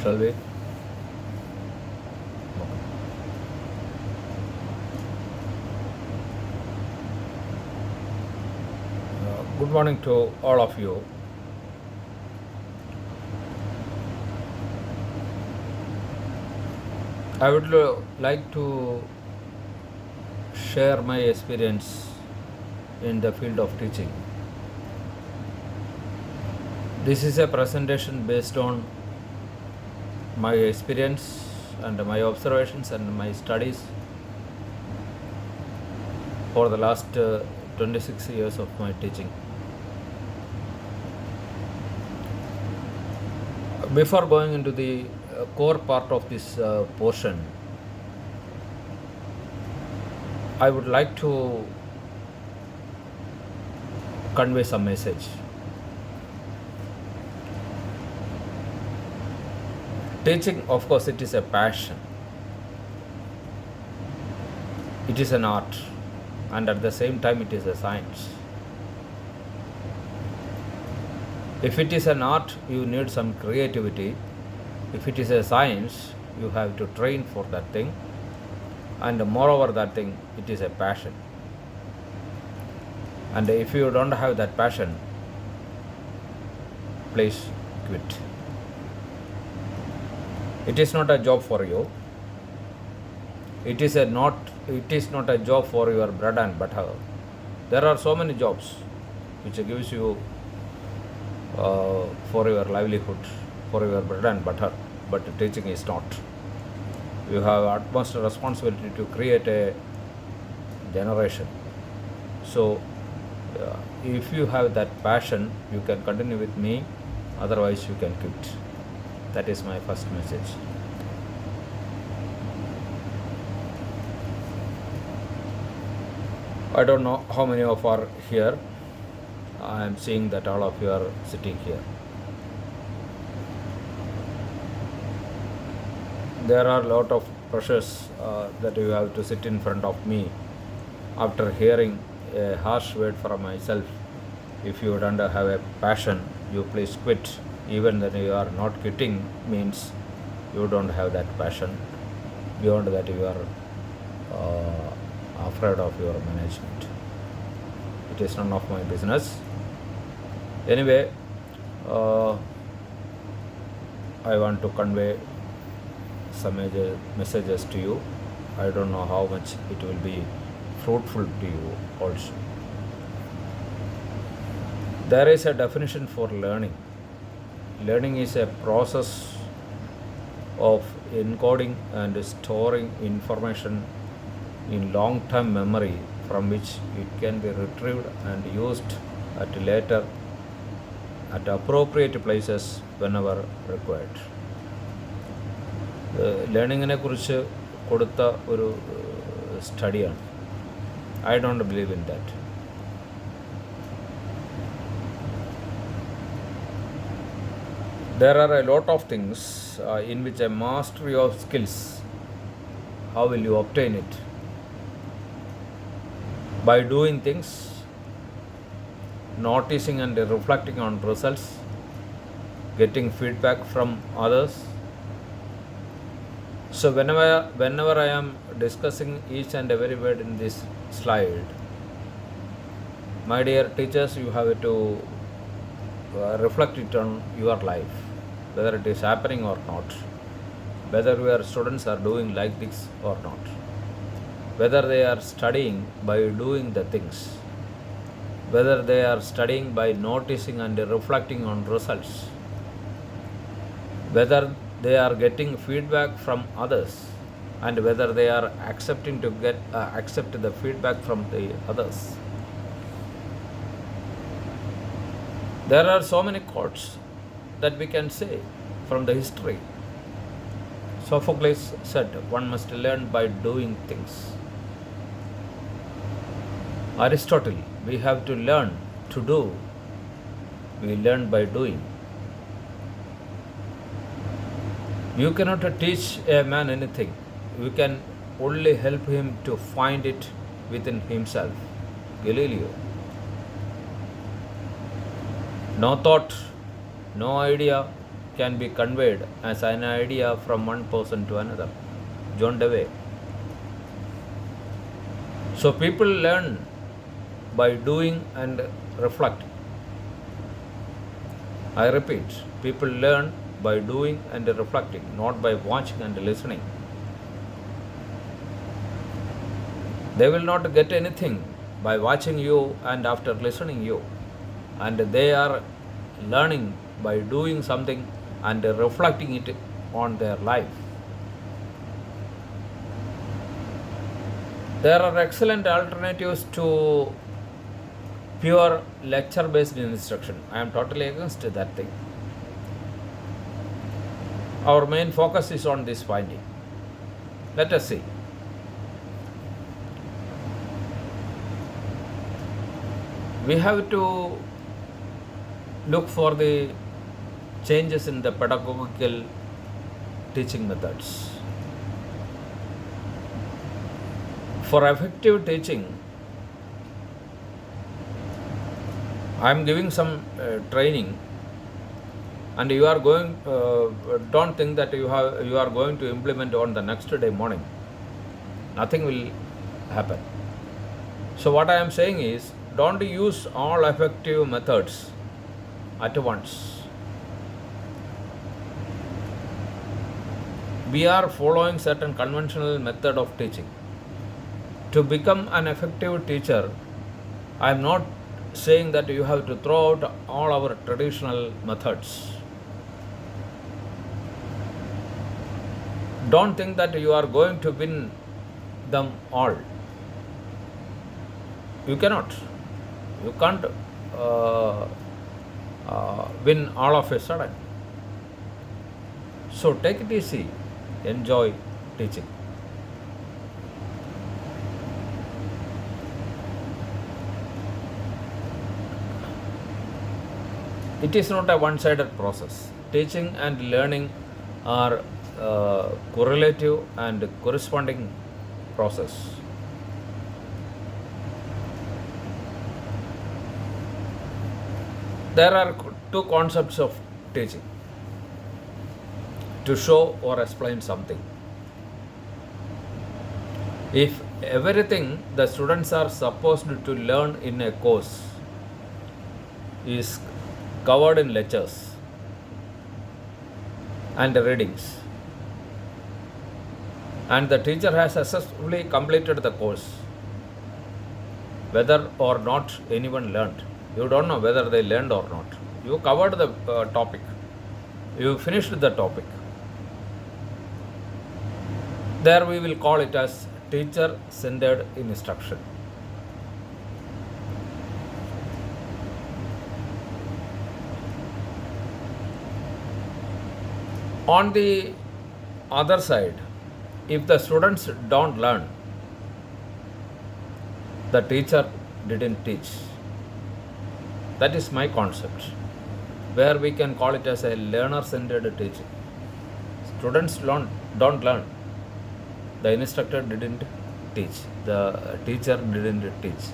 Shall we? Good morning to all of you. I would like to share my experience in the field of teaching. This is a presentation based on my experience and my observations and my studies for the last 26 years of my teaching. Before going into the core part of this portion, I would like to convey some message. Teaching, of course, it is a passion. It is an art, and at the same time, it is a science. If it is an art, you need some creativity. If it is a science, you have to train for that thing. And moreover, that thing, it is a passion. And if you don't have that passion, please quit. It is not a job for you. It is not a job for your bread and butter. There are so many jobs which gives you for your livelihood, for your bread and butter, but teaching is not. You have utmost responsibility to create a generation. So, if you have that passion, you can continue with me. Otherwise, you can quit. That is my first message. I don't know how many of are here. I am seeing that all of you are sitting here. There are a lot of pressures that you have to sit in front of me. After hearing a harsh word from myself, if you don't have a passion, you please quit. Even when you are not quitting, means you don't have that passion. Beyond that, you are afraid of your management. It is none of my business. Anyway, I want to convey some major messages to you. I don't know how much it will be fruitful to you also. There is a definition for learning. Learning is a process of encoding and storing information in long-term memory from which it can be retrieved and used at appropriate places whenever required. ലേണിങ്ങിനെ കുറിച്ച് കൊടുത്ത ഒരു സ്റ്റഡിയാണ്. I don't believe in that. There are a lot of things in which a mastery of skills, how will you obtain it? By doing things, noticing and reflecting on results, getting feedback from others. So whenever I am discussing each and every word in this slide, my dear teachers, you have to reflect it on your life, whether it is happening or not, whether your students are doing like this or not, whether they are studying by doing the things, whether they are studying by noticing and reflecting on results, whether they are getting feedback from others, and whether they are accepting to accept the feedback from the others. There are so many quotes that we can say from the history. Sophocles said, one must learn by doing things. Aristotle, we have to learn to do. We learn by doing. You cannot teach a man anything. You can only help him to find it within himself. Galileo. No thought, no idea can be conveyed as an idea from one person to another. John Dewey. So people learn by doing and reflect. I repeat, people learn by doing and reflecting, not by watching and listening. They will not get anything by watching you and after listening you. And they are learning by doing something and reflecting it on their life. There are excellent alternatives to pure lecture based instruction. I am totally against that thing. Our main focus is on this finding. Let us see. We have to look for the changes in the pedagogical teaching methods. For effective teaching, I am giving some training, and you are going. Don't think that you are going to implement on the next day morning. Nothing will happen. So what I am saying is, don't use all effective methods at once. We are following certain conventional method of teaching. To become an effective teacher, I am not saying that you have to throw out all our traditional methods. Don't think that you are going to win them all. You cannot. You can't win all of a sudden. So take it easy, enjoy teaching. It is not a one-sided process. Teaching and learning are correlative and corresponding process. There are two concepts of teaching: to show or explain something. If everything the students are supposed to learn in a course is covered in lectures and readings, and the teacher has successfully completed the course, whether or not anyone learned, you don't know whether they learned or not. You covered the topic, you finished the topic. There we will call it as teacher-centered instruction. On the other side, if the students don't learn, the teacher didn't teach. That is my concept, where we can call it as a learner-centered teaching. Students don't learn. The instructor didn't teach. The teacher didn't teach.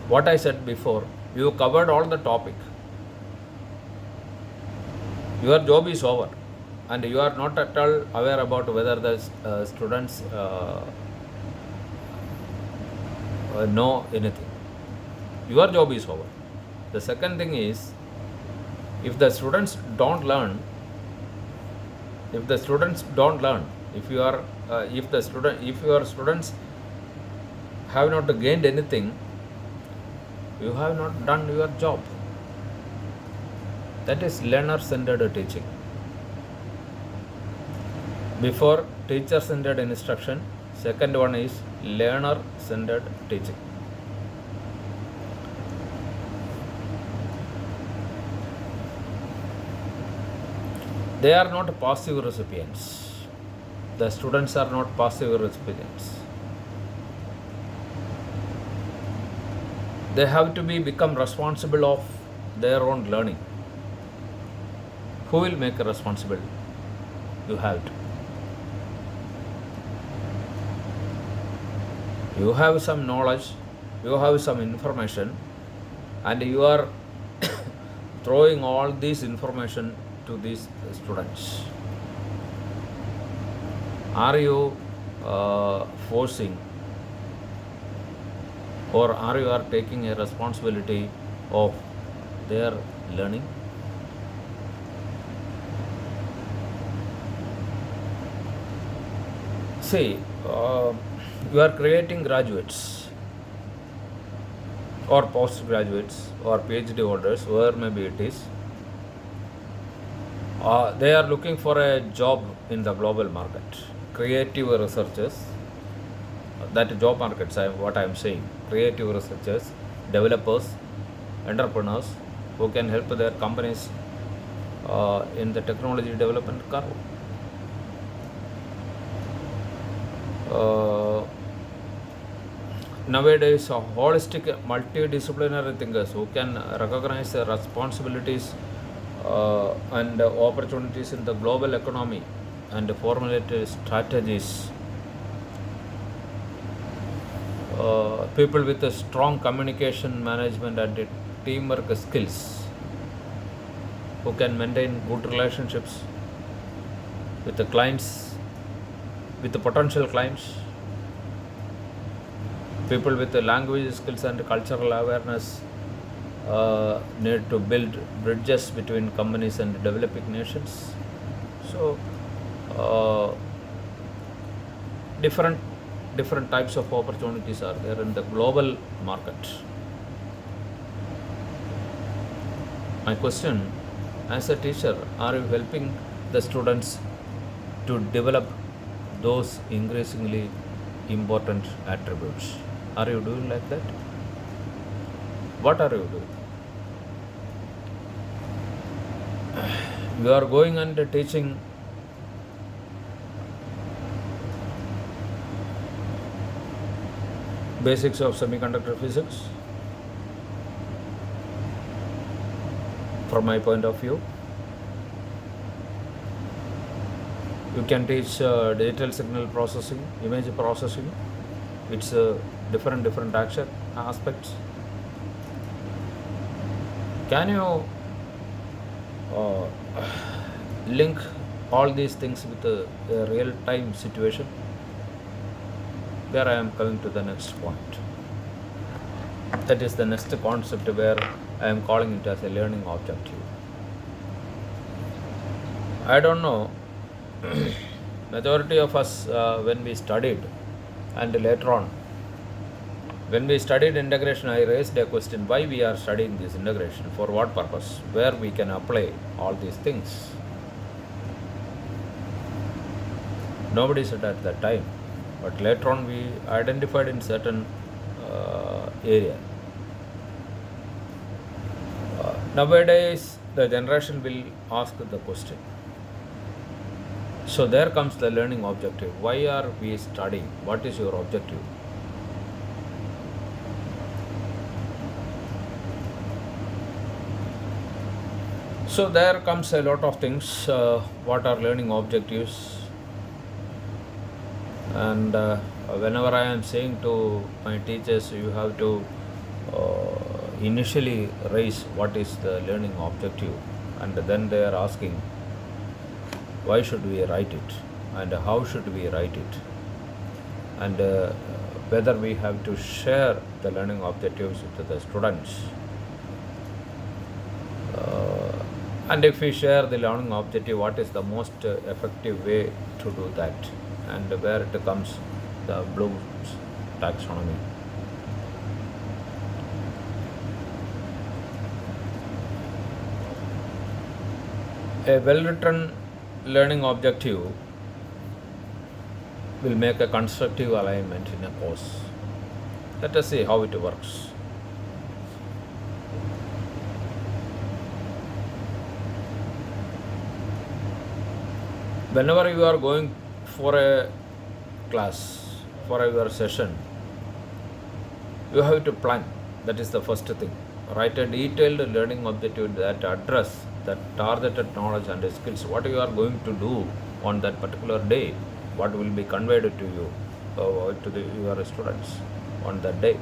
What I said before, you covered all the topic. Your job is over, and you are not at all aware about whether the students know anything. Your job is over. The second thing is, if the students don't learn, if your students have not gained anything, you have not done your job. That is learner-centered teaching. Before teacher-centered instruction, second one is learner-centered teaching. They are not passive recipients. The students are not passive recipients. They have to become responsible of their own learning. Who will make a responsible? You have to. You have some knowledge, you have some information, and you are throwing all this information to these students? Are you forcing, or are you are taking a responsibility of their learning? See, you are creating graduates or postgraduates or PhD holders, whoever maybe it is. They are looking for a job in the global market. Creative researchers, that job markets, what I am saying. Creative researchers, developers, entrepreneurs who can help their companies in the technology development curve. Nowadays, holistic, multidisciplinary thinkers who can recognize the responsibilities and opportunities in the global economy and formulate strategies. People with a strong communication management and teamwork skills who can maintain good relationships with the clients, with the potential clients. People with the language skills and cultural awareness need to build bridges between companies and developing nations. So, different different types of opportunities are there in the global market. My question, as a teacher, are you helping the students to develop those increasingly important attributes? Are you doing like that? What are you doing? You are going and teaching basics of semiconductor physics. From my point of view, you can teach digital signal processing, image processing. It's different aspects. Can you link all these things with a real-time situation? There I am coming to the next point. That is the next concept where I am calling it as a learning objective. I don't know, majority of us when we studied, and later on when we studied integration, I raised a question: why we are studying this integration, for what purpose, where we can apply all these things. Nobody said at that time, but later on we identified in certain area. Nowadays the generation will ask the question. So there comes the learning objective. Why are we studying? What is your objective? So there comes a lot of things. What are learning objectives? And whenever I am saying to my teachers, you have to initially raise what is the learning objective, and then they are asking why should we write it, and how should we write it, and whether we have to share the learning objectives with the students. And if we share the learning objective, what is the most effective way to do that, and where it comes the Bloom's taxonomy. A well-written learning objective will make a constructive alignment in a course. Let us see how it works. Whenever you are going for a class, for your session, you have to plan. That is the first thing. Write a detailed learning objective that address the targeted knowledge and skills. What you are going to do on that particular day, what will be conveyed to you, to your students on that day.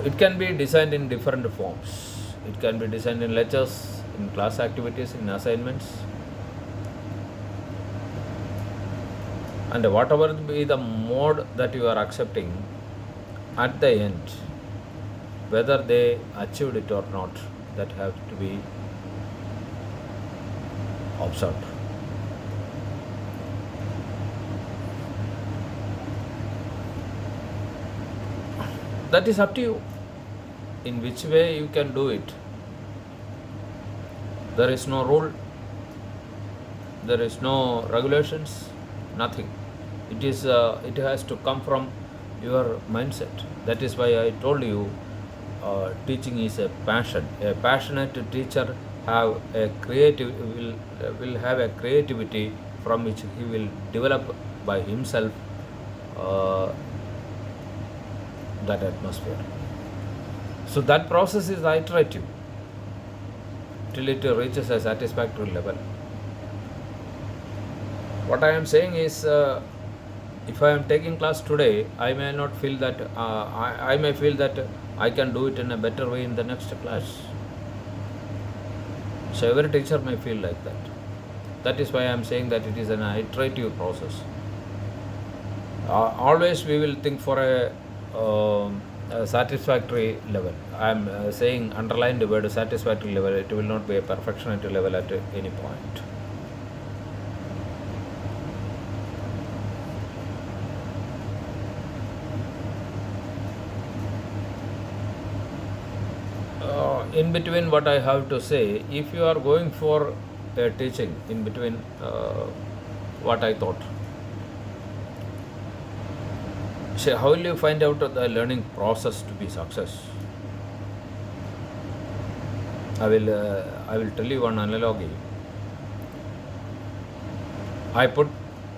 It can be designed in different forms. It can be designed in lectures, in class activities, in assignments, and whatever be the mode that you are accepting, at the end, whether they achieved it or not, that have to be observed. That is up to you in which way you can do it. There is no rule, there is no regulations, nothing. It has to come from your mindset. That is why I told you, teaching is a passion. A passionate teacher have a creative will have a creativity from which he will develop by himself uh, that atmosphere. So that process is iterative till it reaches a satisfactory level. What I am saying is, if I am taking class today, I may not feel that, I may feel that I can do it in a better way in the next class. So every teacher may feel like that. That is why I am saying that it is an iterative process. Always we will think for a satisfactory level. I am saying underline the word satisfactory level. It will not be a perfectionist level at any point. In between, what I have to say, if you are going for a teaching, in between, what I thought. So how will you find out the learning process to be success? I will tell you one analogy. I put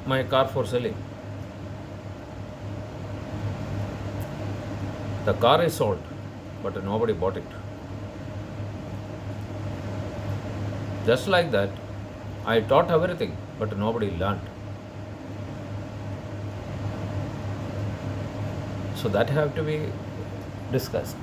my car for selling. The car is sold, but nobody bought it. Just like that, I taught everything, but nobody learned. So that have to be discussed.